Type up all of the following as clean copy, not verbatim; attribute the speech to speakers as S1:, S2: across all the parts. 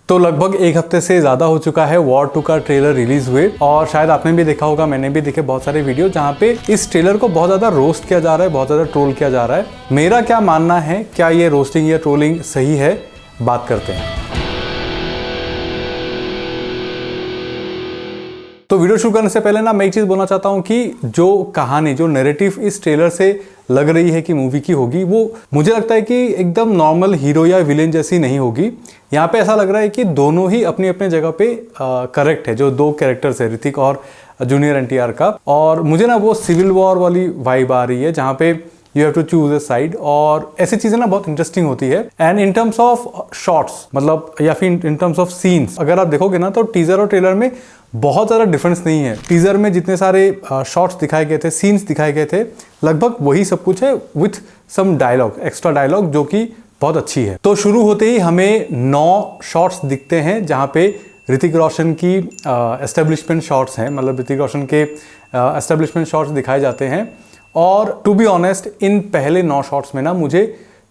S1: तो लगभग एक हफ्ते से ज़्यादा हो चुका है वॉर 2 का ट्रेलर रिलीज हुए और शायद आपने भी देखा होगा, मैंने भी देखे बहुत सारे वीडियो जहाँ पे इस ट्रेलर को बहुत ज़्यादा रोस्ट किया जा रहा है, बहुत ज़्यादा ट्रोल किया जा रहा है। मेरा क्या मानना है, क्या ये रोस्टिंग या ट्रोलिंग सही है, बात करते हैं। तो वीडियो शुरू करने से पहले ना मैं एक चीज़ बोलना चाहता हूँ कि जो कहानी, जो नैरेटिव इस ट्रेलर से लग रही है कि मूवी की होगी, वो मुझे लगता है कि एकदम नॉर्मल हीरो या विलेन जैसी नहीं होगी। यहाँ पे ऐसा लग रहा है कि दोनों ही अपनी अपनी जगह पे करेक्ट है। जो दो कैरेक्टर्स है, ऋतिक और जूनियर एनटीआर का, और मुझे ना वो सिविल वॉर वाली वाइब आ रही है जहाँ पे you have to choose a side, और ऐसी चीजें ना बहुत इंटरेस्टिंग होती है। And in terms of shorts, मतलब या फिर इन टर्म्स ऑफ सीन्स अगर आप देखोगे ना, तो टीजर और ट्रेलर में बहुत ज़्यादा डिफरेंस नहीं है। टीजर में जितने सारे शॉट्स दिखाए गए थे, सीन्स दिखाए गए थे, लगभग वही सब कुछ है with some dialogue, extra dialogue, जो कि बहुत अच्छी है। तो शुरू होते ही हमें 9 शॉट्स दिखते हैं जहाँ पे ऋतिक रोशन की एस्टेब्लिशमेंट शॉट्स हैं, मतलब ऋतिक रोशन के एस्टेब्लिशमेंट शॉट्स दिखाए जाते हैं। और टू बी ऑनेस्ट, इन पहले 9 शॉट्स में ना मुझे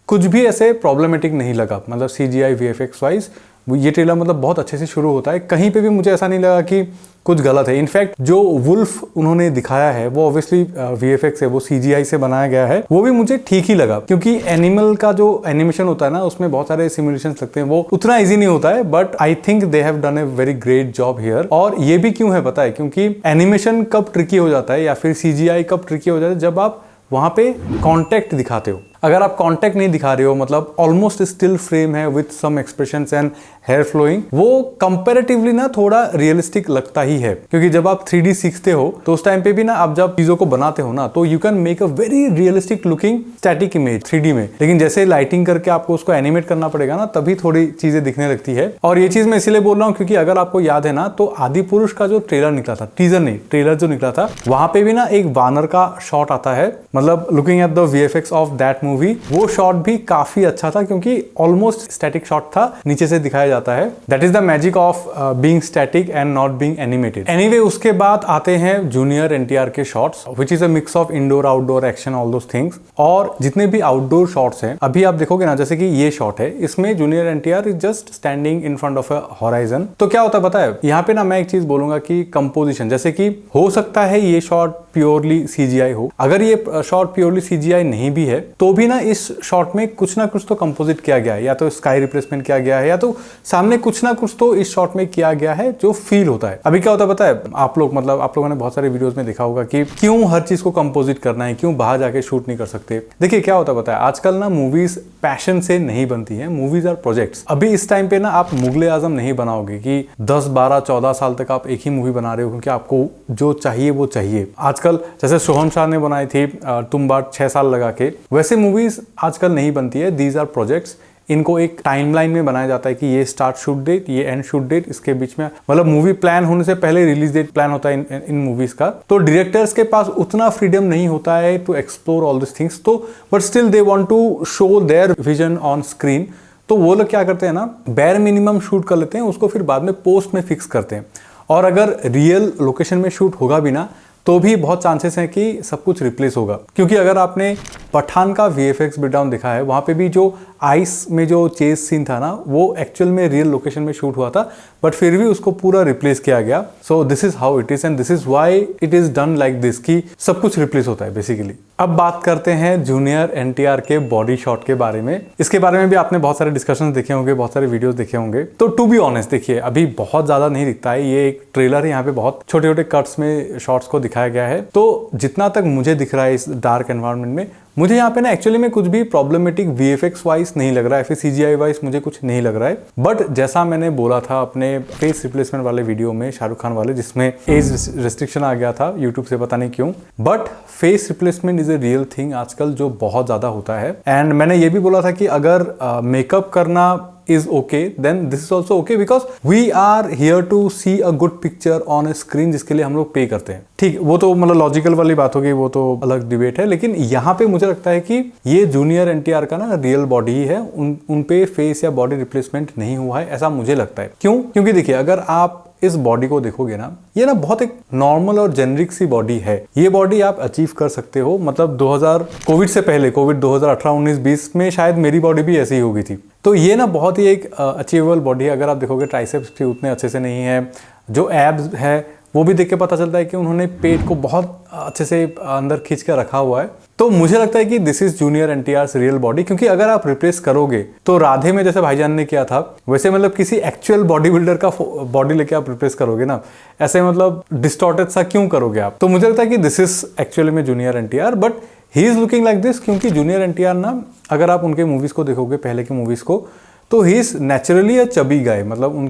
S1: कुछ भी ऐसे प्रॉब्लमेटिक नहीं लगा, मतलब CGI VFX वाइज ये ट्रेलर मतलब बहुत अच्छे से शुरू होता है। कहीं पे भी मुझे ऐसा नहीं लगा कि कुछ गलत है। इनफैक्ट जो वुल्फ उन्होंने दिखाया है वो ऑब्वियसली VFX है, वो CGI से बनाया गया है, वो भी मुझे ठीक ही लगा, क्योंकि एनिमल का जो एनिमेशन होता है ना, उसमें बहुत सारे सिमुलेशंस लगते हैं, वो उतना इजी नहीं होता है। But I think they have done a very great job here. और ये भी क्यों है पता है, क्योंकि एनिमेशन कब ट्रिकी हो जाता है या फिर CGI कब ट्रिकी हो जाता है, जब आप वहां पे कॉन्टेक्ट दिखाते हो। अगर आप कॉन्टेक्ट नहीं दिखा रहे हो, मतलब ऑलमोस्ट स्टिल फ्रेम है with some expressions and hair flowing, वो कंपैरेटिवली ना थोड़ा रियलिस्टिक लगता ही है। क्योंकि जब आप 3D सीखते हो तो उस टाइम पे भी ना आप जब चीजों को बनाते हो ना, तो you can make a very realistic looking static image 3D में। लेकिन जैसे लाइटिंग करके आपको उसको एनिमेट करना पड़ेगा ना, तभी थोड़ी चीजें दिखने लगती है। और ये चीज मैं इसलिए बोल रहा हूँ क्योंकि अगर आपको याद है ना, तो आदि पुरुष का जो ट्रेलर निकला था, टीजर नहीं ट्रेलर जो निकला था, वहां पे भी ना एक वानर का शॉट आता है, मतलब looking at the VFX of that movie, वो शॉट भी काफी अच्छा था, क्योंकि ऑलमोस्ट स्टैटिक शॉट था, नीचे से दिखाया जाता है। That is the magic of being static and not being animated. Anyway, उसके बाद आते हैं जूनियर एनटीआर के shots, which is a mix of indoor outdoor action, all those things. और जितने भी आउटडोर शॉट्स हैं, अभी आप देखोगे ना, जैसे कि ये शॉट है, इसमें junior NTR is just standing in front of a horizon. तो क्या होता है पता है, यहाँ पे ना मैं एक चीज बोलूंगा कि कंपोजिशन, जैसे कि हो सकता है ये शॉट प्योरली CGI हो, अगर ये शॉट प्योरली CGI नहीं भी है तो भी ना इस शॉट में कुछ ना कुछ तो कंपोजिट किया गया है, या तो स्काई रिप्लेसमेंट किया गया है, या तो सामने कुछ ना कुछ तो इस शॉट में किया गया है जो फील होता है। अभी क्या होता है पता है, आप लोगों ने बहुत सारे वीडियोस में देखा होगा कि क्यों हर चीज को कंपोजिट करना है, क्यों बाहर जाके शूट नहीं कर सकते। देखिए क्या होता है पता है, आजकल ना मूवीज पैशन से नहीं बनती है, मूवीज आर प्रोजेक्ट्स। अभी इस टाइम पे ना आप मुगले आजम नहीं बनाओगे कि 10, 12, 14 साल तक आप एक ही मूवी बना रहे हो, क्योंकि आपको जो चाहिए वो चाहिए। आजकल जैसे सोहम शाह ने बनाई थी तुम बात 6 साल लगा के, वैसे मूवीज आजकल नहीं बनती है। दीज आर प्रोजेक्ट्स, इनको एक टाइमलाइन में बनाया जाता है कि ये स्टार्ट शूट डेट, ये एंड शूट डेट, इसके बीच में मतलब मूवी प्लान होने से पहले रिलीज डेट प्लान होता है इन मूवीज का। तो डायरेक्टर्स के पास उतना फ्रीडम नहीं होता है to explore all this things, तो but still they want to show their vision on screen. तो वो लोग क्या करते हैं ना, बेयर मिनिमम शूट कर लेते हैं, उसको फिर बाद में पोस्ट में फिक्स करते हैं। और अगर रियल लोकेशन में शूट होगा भी ना, तो भी बहुत चांसेस हैं कि सब कुछ रिप्लेस होगा। क्योंकि अगर आपने पठान का VFX ब्रेकडाउन देखा है, वहाँ पे भी जो आइस में जो चेस सीन था ना, वो एक्चुअल में रियल लोकेशन में शूट हुआ था, बट फिर भी उसको पूरा रिप्लेस किया गया। So this is how it is and this is why it is done like this, कि सब कुछ रिप्लेस होता है बेसिकली। अब बात करते हैं जूनियर एनटीआर के बॉडी शॉट के बारे में। इसके बारे में भी आपने बहुत सारे डिस्कशंस देखे होंगे, बहुत सारे वीडियोस देखे होंगे। तो टू बी ऑनेस्ट, देखिए अभी बहुत ज्यादा नहीं दिखता है, ये एक ट्रेलर है, यहाँ पे बहुत छोटे छोटे कट्स में शॉट्स को दिखाया गया है। तो जितना तक मुझे दिख रहा है इस डार्क एनवायरनमेंट में, मुझे यहाँ पे ना एक्चुअली में कुछ भी प्रॉब्लमेटिक VFX वाइज नहीं लग रहा है, फिर CGI वाइज मुझे कुछ नहीं लग रहा है। बट जैसा मैंने बोला था अपने फेस रिप्लेसमेंट वाले वीडियो में, शाहरुख खान वाले, जिसमें एज रेस्ट्रिक्शन आ गया था यूट्यूब से, पता नहीं क्यों, but face replacement is a real thing आजकल, जो बहुत ज्यादा होता है। एंड मैंने ये भी बोला था कि अगर मेकअप करना is okay, then this is also okay, because we are here to see a good picture on a screen, जिसके लिए हम लोग पे करते हैं। ठीक, वो तो मतलब लॉजिकल वाली बात हो गई, वो तो अलग डिबेट है। लेकिन यहाँ पे मुझे लगता है कि ये जूनियर एनटीआर का ना रियल बॉडी ही है, उन पे फेस या बॉडी रिप्लेसमेंट नहीं हुआ है, ऐसा मुझे लगता है। क्यों? क्योंकि देखिए अगर आप इस बॉडी को देखोगे ना, ये ना बहुत एक नॉर्मल और जेनरिक सी बॉडी है। ये बॉडी आप अचीव कर सकते हो, मतलब 2000 कोविड से पहले, कोविड 2018, 19, 20 में शायद मेरी बॉडी भी ऐसी ही हो गई थी। तो ये ना बहुत ही एक अचीवेबल बॉडी है। अगर आप देखोगे ट्राइसेप्स भी उतने अच्छे से नहीं है, जो एब्स है वो भी देख के पता चलता है कि उन्होंने पेट को बहुत अच्छे से अंदर खींच कर रखा हुआ है। तो मुझे लगता है कि this is junior NTR real body, क्योंकि अगर आप रिप्लेस करोगे तो राधे में जैसे भाईजान ने किया था वैसे मतलब किसी एक्चुअल बॉडी बिल्डर का बॉडी लेके आप रिप्लेस करोगे ना, ऐसे मतलब डिस्टॉर्टेड सा क्यों करोगे आप। तो मुझे लगता है कि दिस इज एक्चुअली में junior NTR, but he is looking like this, क्योंकि जूनियर एनटीआर ना अगर आप उनके मूवीज को देखोगे, पहले की मूवीज को, तो he is naturally a chubby guy. मतलब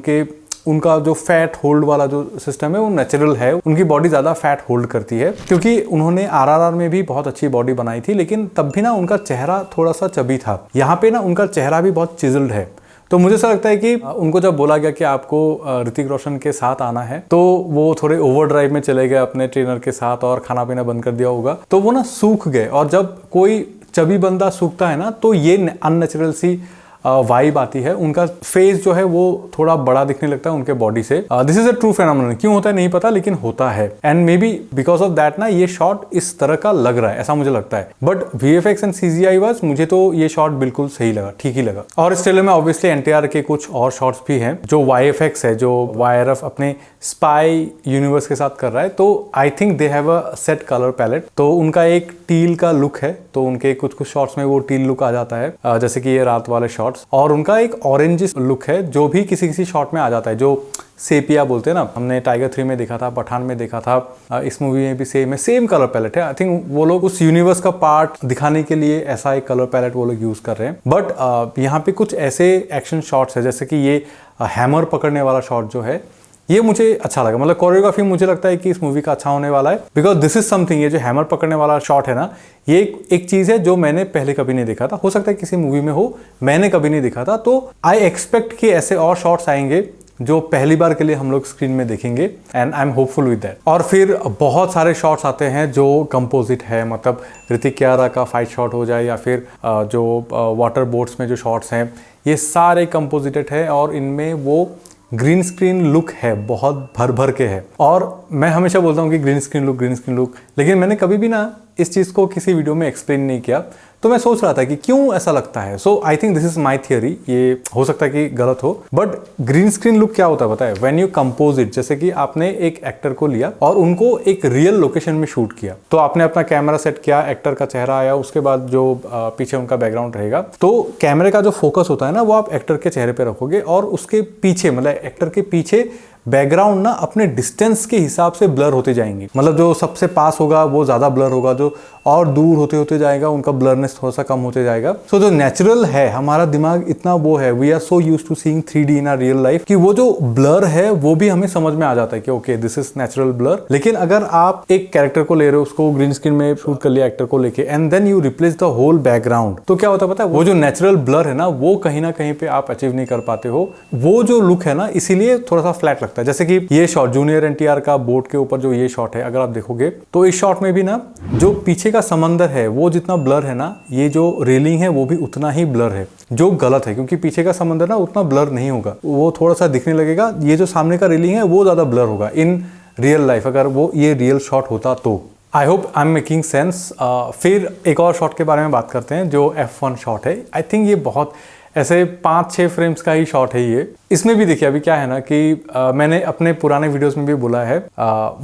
S1: उनका जो फैट होल्ड वाला जो सिस्टम है वो नेचुरल है, उनकी बॉडी ज़्यादा फैट होल्ड करती है, क्योंकि उन्होंने आरआरआर में भी बहुत अच्छी बॉडी बनाई थी, लेकिन तब भी ना उनका चेहरा थोड़ा सा चबी था। यहाँ पे ना उनका चेहरा भी बहुत चिजल्ड है। तो मुझे ऐसा लगता है कि उनको जब बोला गया कि आपको ऋतिक रोशन के साथ आना है, तो वो थोड़े ओवर ड्राइव में चले गए अपने ट्रेनर के साथ और खाना पीना बंद कर दिया होगा, तो वो ना सूख गए। और जब कोई चबी बंदा सूखता है ना, तो ये अननेचुरल सी वाइब आती है, उनका फेस जो है वो थोड़ा बड़ा दिखने लगता है उनके बॉडी से। This is a true phenomenon. क्यों होता है नहीं पता, लेकिन होता है। And may be because of that ना ये शॉट इस तरह का लग रहा है, ऐसा मुझे लगता है। But VFX and CGI was, मुझे तो ये शॉट बिल्कुल सही लगा, ठीक ही लगा। और इस ट्रेलर में ऑब्वियसली एनटीआर के कुछ और शॉट्स भी हैं। जो YFX है, जो YRF अपने स्पाई यूनिवर्स के साथ कर रहा है, तो I think they have a set colour palette. तो उनका एक टील का लुक है, तो उनके कुछ कुछ शॉट्स में वो टील लुक आ जाता है, जैसे कि ये रात वाले शॉट्स। और उनका एक ऑरेंज लुक है जो भी किसी किसी शॉट में आ जाता है, जो सेपिया बोलते हैं ना, हमने टाइगर 3 में देखा था, पठान में देखा था, इस मूवी में भी सेम है, सेम कलर पैलेट है। आई थिंक वो लोग उस यूनिवर्स का पार्ट दिखाने के लिए ऐसा एक कलर पैलेट वो लोग यूज कर रहे हैं। बट यहाँ पे कुछ ऐसे एक्शन शॉट्स है, जैसे कि ये हैमर पकड़ने वाला शॉट जो है, ये मुझे अच्छा लगा। मतलब कोरियोग्राफी मुझे लगता है कि इस मूवी का अच्छा होने वाला है, बिकॉज दिस इज समथिंग। ये जो हैमर पकड़ने वाला शॉट है ना, ये एक चीज है जो मैंने पहले कभी नहीं देखा था। हो सकता है किसी मूवी में हो, मैंने कभी नहीं देखा था। तो आई एक्सपेक्ट कि ऐसे और शॉट्स आएंगे जो पहली बार के लिए हम लोग स्क्रीन में देखेंगे, and I am hopeful with that. और फिर बहुत सारे शॉट्स आते हैं जो कंपोजिट है, मतलब ऋतिक कियारा का फाइट शॉट हो जाए, या फिर जो वाटर बोट्स में जो शॉट्स हैं, ये सारे कंपोजिटेड है। और इनमें वो ग्रीन स्क्रीन लुक है, बहुत भर भर के है। और मैं हमेशा बोलता हूँ कि ग्रीन स्क्रीन लुक, लेकिन मैंने कभी भी ना इस चीज़ को किसी वीडियो में एक्सप्लेन नहीं किया। तो मैं सोच रहा था कि क्यों ऐसा लगता है। So I think this is my theory, ये हो सकता है कि गलत हो, बट ग्रीन स्क्रीन लुक क्या होता है पता है? व्हेन यू कंपोज इट, जैसे कि आपने एक एक्टर को लिया और उनको एक रियल लोकेशन में शूट किया, तो आपने अपना कैमरा सेट किया, एक्टर का चेहरा आया, उसके बाद जो पीछे उनका बैकग्राउंड रहेगा, तो कैमरे का जो फोकस होता है ना, वो आप एक्टर के चेहरे पे रखोगे, और उसके पीछे, मतलब एक्टर के पीछे बैकग्राउंड ना अपने डिस्टेंस के हिसाब से ब्लर होते जाएंगे। मतलब जो सबसे पास होगा वो ज़्यादा ब्लर होगा, जो और दूर होते होते जाएगा उनका ब्लरनेस थोड़ा सा कम होते जाएगा। सो जो नेचुरल है, हमारा दिमाग इतना वो है, we are so used to seeing 3D in our real life, कि वो जो ब्लर है वो भी हमें समझ में आ जाता है कि okay this is natural blur. लेकिन अगर आप एक कैरेक्टर को ले रहे हो, उसको ग्रीन स्क्रीन में शूट कर लिया एक्टर को लेके, and then you replace the whole background, तो क्या होता है पता है? वो जो नेचुरल ब्लर है ना, वो कहीं ना कहीं पे आप अचीव नहीं कर पाते हो। वो जो लुक है ना, इसीलिए थोड़ा सा फ्लैट लगता है। जैसे कि ये शॉट जूनियर एनटीआर का बोट के ऊपर जो ये शॉट है, अगर आप देखोगे तो इस शॉट में भी ना जो पीछे का समंदर है वो जितना ब्लर है ना, ये जो रेलिंग है वो भी उतना ही ब्लर है, जो गलत है, क्योंकि पीछे का समंदर ना उतना ब्लर नहीं होगा, वो थोड़ा सा दिखने लगेगा। ये जो सामने का रेलिंग है वो ज्यादा ब्लर होगा इन रियल लाइफ, अगर वो ये रियल शॉट होता तो। I hope I am making sense. फिर एक और शॉट के बारे में बात करते हैं, जो F1 शॉट है। आई थिंक ये बहुत ऐसे 5-6 फ्रेम्स का ही शॉट है ये। इसमें भी देखिए, अभी क्या है ना कि मैंने अपने पुराने वीडियोस में भी बोला है,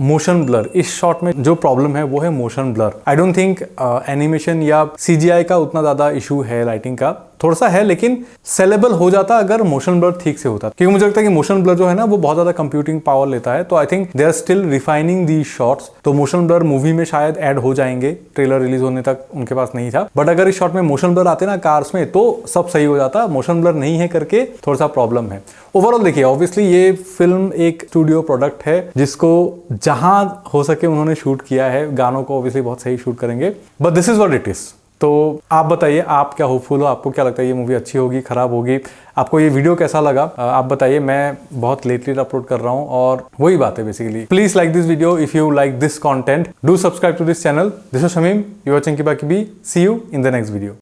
S1: मोशन ब्लर। इस शॉट में जो प्रॉब्लम है वो है motion blur. I don't think animation या CGI का उतना ज़्यादा इशू है, लाइटिंग का थोड़ा सा है, लेकिन सेलेबल हो जाता अगर मोशन ब्लर ठीक से होता। क्योंकि मुझे लगता है कि मोशन ब्लर जो है ना वो बहुत ज़्यादा कंप्यूटिंग पावर लेता है। तो I think they are still refining the shots. तो मोशन ब्लर मूवी में शायद ऐड हो जाएंगे, ट्रेलर रिलीज होने तक उनके पास नहीं था। बट अगर इस शॉट में मोशन ब्लर आते ना कार्स में, तो सब सही हो जाता। मोशन ब्लर नहीं है करके थोड़ा सा प्रॉब्लम है। ओवरऑल देखिए, ऑब्वियसली ये फिल्म एक स्टूडियो प्रोडक्ट है, जिसको जहां हो सके उन्होंने शूट किया है। गानों को ऑब्वियसली बहुत सही शूट करेंगे, but this is what it is. तो आप बताइए, आप क्या होपफुल हो? आपको क्या लगता है ये मूवी अच्छी होगी, खराब होगी? आपको ये वीडियो कैसा लगा आप बताइए। मैं बहुत लेटली अपलोड कर रहा हूँ और वही बात है basically. Please like this video if you like this content. Do subscribe to this channel. This is Shamim, you watching किबा किबी। See you in the next video.